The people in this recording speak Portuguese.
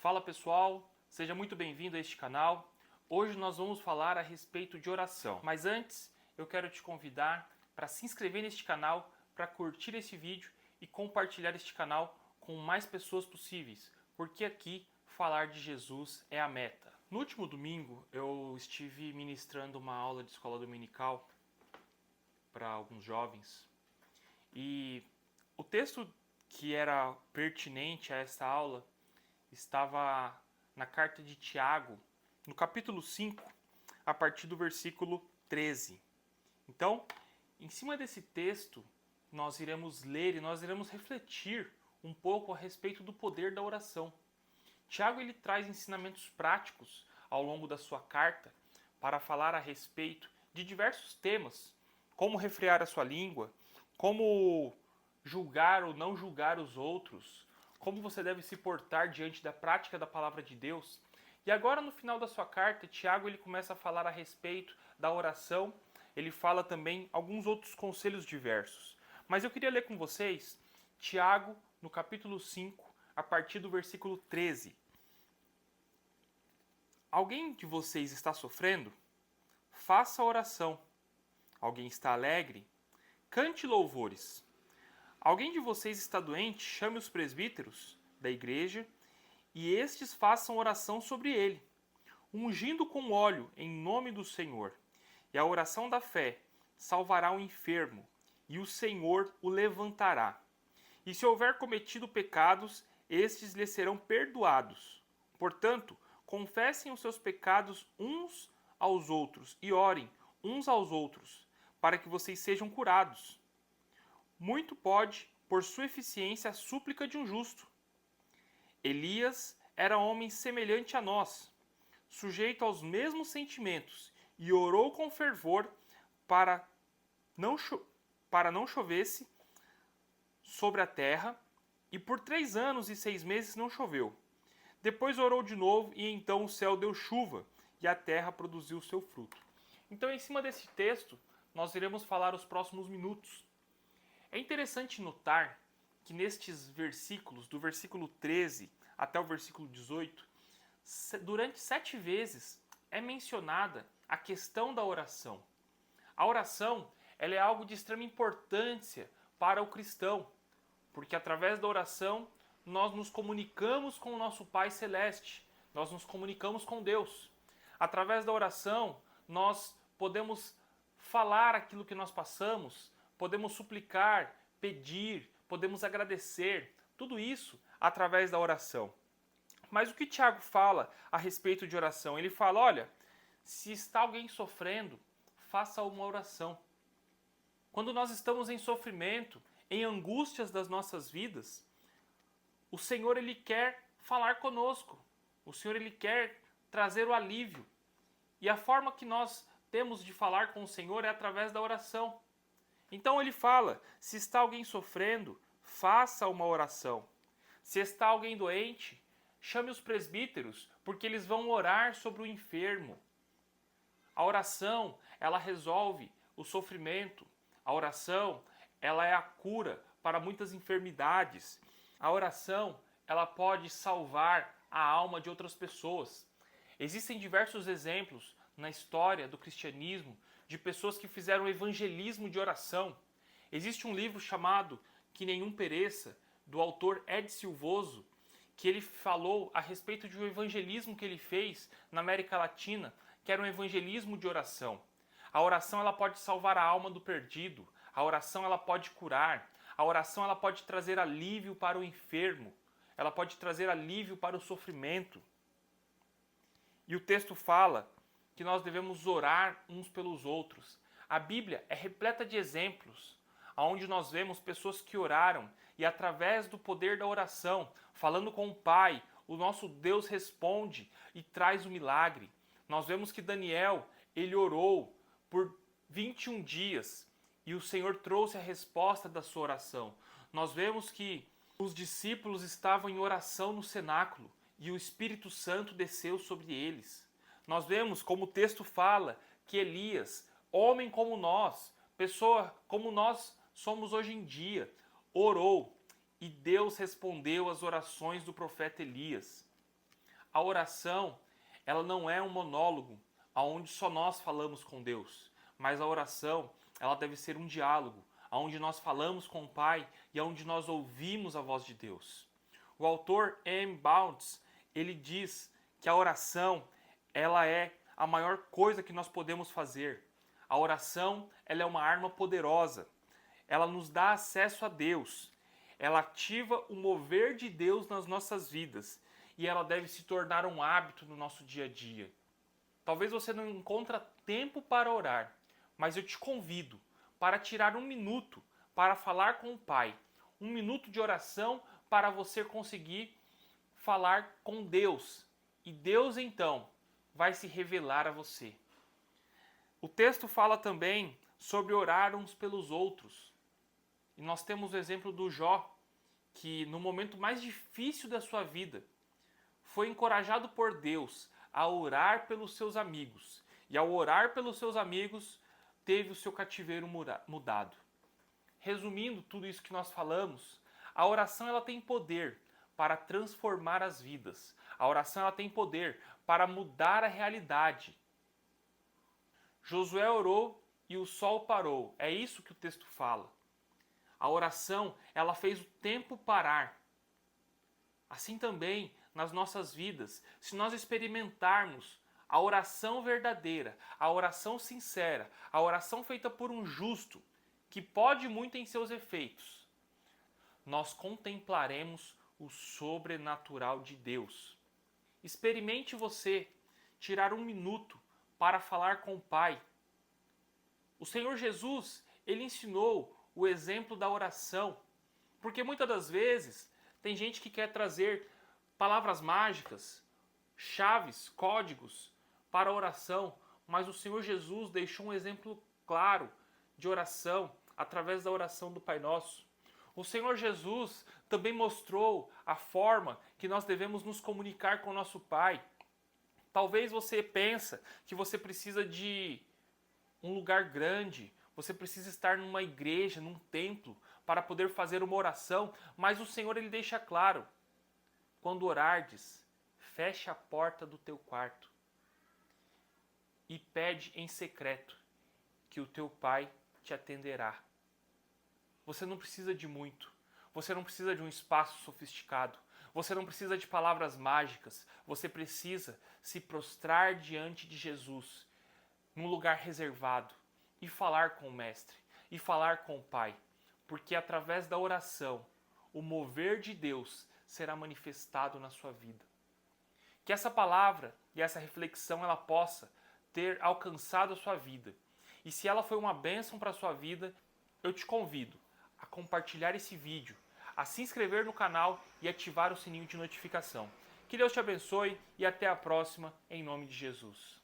Fala pessoal, seja muito bem-vindo a este canal. Hoje nós vamos falar a respeito de oração. Mas antes, eu quero te convidar para se inscrever neste canal, para curtir esse vídeo e compartilhar este canal com mais pessoas possíveis, porque aqui falar de Jesus é a meta. No último domingo, eu estive ministrando uma aula de escola dominical para alguns jovens e o texto que era pertinente a esta aula estava na carta de Tiago, no capítulo 5, a partir do versículo 13. Então, em cima desse texto, nós iremos ler e nós iremos refletir um pouco a respeito do poder da oração. Tiago ele traz ensinamentos práticos ao longo da sua carta para falar a respeito de diversos temas, como refrear a sua língua, como julgar ou não julgar os outros, como você deve se portar diante da prática da palavra de Deus. E agora no final da sua carta, Tiago ele começa a falar a respeito da oração, ele fala também alguns outros conselhos diversos. Mas eu queria ler com vocês Tiago no capítulo 5, a partir do versículo 13. Alguém de vocês está sofrendo? Faça oração. Alguém está alegre? Cante louvores. Alguém de vocês está doente? Chame os presbíteros da igreja e estes façam oração sobre ele, ungindo com óleo em nome do Senhor. E a oração da fé salvará o enfermo, e o Senhor o levantará. E se houver cometido pecados, estes lhe serão perdoados. Portanto, confessem os seus pecados uns aos outros e orem uns aos outros, para que vocês sejam curados. Muito pode, por sua eficiência, a súplica de um justo. Elias era homem semelhante a nós, sujeito aos mesmos sentimentos, e orou com fervor para não chovesse sobre a terra, e por 3 anos e 6 meses não choveu. Depois orou de novo, e então o céu deu chuva, e a terra produziu o seu fruto. Então, em cima desse texto, nós iremos falar os próximos minutos. É interessante notar que nestes versículos, do versículo 13 até o versículo 18, durante 7 vezes é mencionada a questão da oração. A oração ela é algo de extrema importância para o cristão, porque através da oração nós nos comunicamos com o nosso Pai Celeste, nós nos comunicamos com Deus. Através da oração nós podemos falar aquilo que nós passamos, podemos suplicar, pedir, podemos agradecer, tudo isso através da oração. Mas o que Tiago fala a respeito de oração? Ele fala, olha, se está alguém sofrendo, faça uma oração. Quando nós estamos em sofrimento, em angústias das nossas vidas, o Senhor ele quer falar conosco. O Senhor ele quer trazer o alívio. E a forma que nós temos de falar com o Senhor é através da oração. Então ele fala, se está alguém sofrendo, faça uma oração. Se está alguém doente, chame os presbíteros, porque eles vão orar sobre o enfermo. A oração, ela resolve o sofrimento. A oração, ela é a cura para muitas enfermidades. A oração, ela pode salvar a alma de outras pessoas. Existem diversos exemplos na história do cristianismo de pessoas que fizeram evangelismo de oração. Existe um livro chamado Que Nenhum Pereça, do autor Ed Silvoso, que ele falou a respeito de um evangelismo que ele fez na América Latina, que era um evangelismo de oração. A oração ela pode salvar a alma do perdido, a oração ela pode curar, a oração ela pode trazer alívio para o enfermo, ela pode trazer alívio para o sofrimento. E o texto fala que nós devemos orar uns pelos outros. A Bíblia é repleta de exemplos, onde nós vemos pessoas que oraram e através do poder da oração, falando com o Pai, o nosso Deus responde e traz o milagre. Nós vemos que Daniel, ele orou por 21 dias e o Senhor trouxe a resposta da sua oração. Nós vemos que os discípulos estavam em oração no cenáculo e o Espírito Santo desceu sobre eles. Nós vemos, como o texto fala, que Elias, homem como nós, pessoa como nós somos hoje em dia, orou e Deus respondeu às orações do profeta Elias. A oração, ela não é um monólogo onde só nós falamos com Deus, mas a oração, ela deve ser um diálogo, onde nós falamos com o Pai e onde nós ouvimos a voz de Deus. O autor M. Bounds, ele diz que a oração, ela é a maior coisa que nós podemos fazer. A oração, ela é uma arma poderosa. Ela nos dá acesso a Deus. Ela ativa o mover de Deus nas nossas vidas. E ela deve se tornar um hábito no nosso dia a dia. Talvez você não encontre tempo para orar, mas eu te convido para tirar um minuto para falar com o Pai. Um minuto de oração para você conseguir falar com Deus. E Deus, então, vai se revelar a você. O texto fala também sobre orar uns pelos outros. E nós temos o exemplo do Jó, que no momento mais difícil da sua vida, foi encorajado por Deus a orar pelos seus amigos. E ao orar pelos seus amigos, teve o seu cativeiro mudado. Resumindo tudo isso que nós falamos, a oração ela tem poder para transformar as vidas. A oração ela tem poder para mudar a realidade. Josué orou e o sol parou. É isso que o texto fala. A oração, ela fez o tempo parar. Assim também, nas nossas vidas, se nós experimentarmos a oração verdadeira, a oração sincera, a oração feita por um justo, que pode muito em seus efeitos, nós contemplaremos o sobrenatural de Deus. Experimente você tirar um minuto para falar com o Pai. O Senhor Jesus, ele ensinou o exemplo da oração, porque muitas das vezes tem gente que quer trazer palavras mágicas, chaves, códigos para a oração, mas o Senhor Jesus deixou um exemplo claro de oração através da oração do Pai Nosso. O Senhor Jesus também mostrou a forma que nós devemos nos comunicar com o nosso Pai. Talvez você pensa que você precisa de um lugar grande, você precisa estar numa igreja, num templo, para poder fazer uma oração, mas o Senhor ele deixa claro, quando orardes, feche a porta do teu quarto e pede em secreto, que o teu Pai te atenderá. Você não precisa de muito, você não precisa de um espaço sofisticado, você não precisa de palavras mágicas, você precisa se prostrar diante de Jesus, num lugar reservado, e falar com o Mestre, e falar com o Pai, porque através da oração, o mover de Deus será manifestado na sua vida. Que essa palavra e essa reflexão ela possa ter alcançado a sua vida. E se ela foi uma bênção para a sua vida, eu te convido a compartilhar esse vídeo, a se inscrever no canal e ativar o sininho de notificação. Que Deus te abençoe e até a próxima, em nome de Jesus.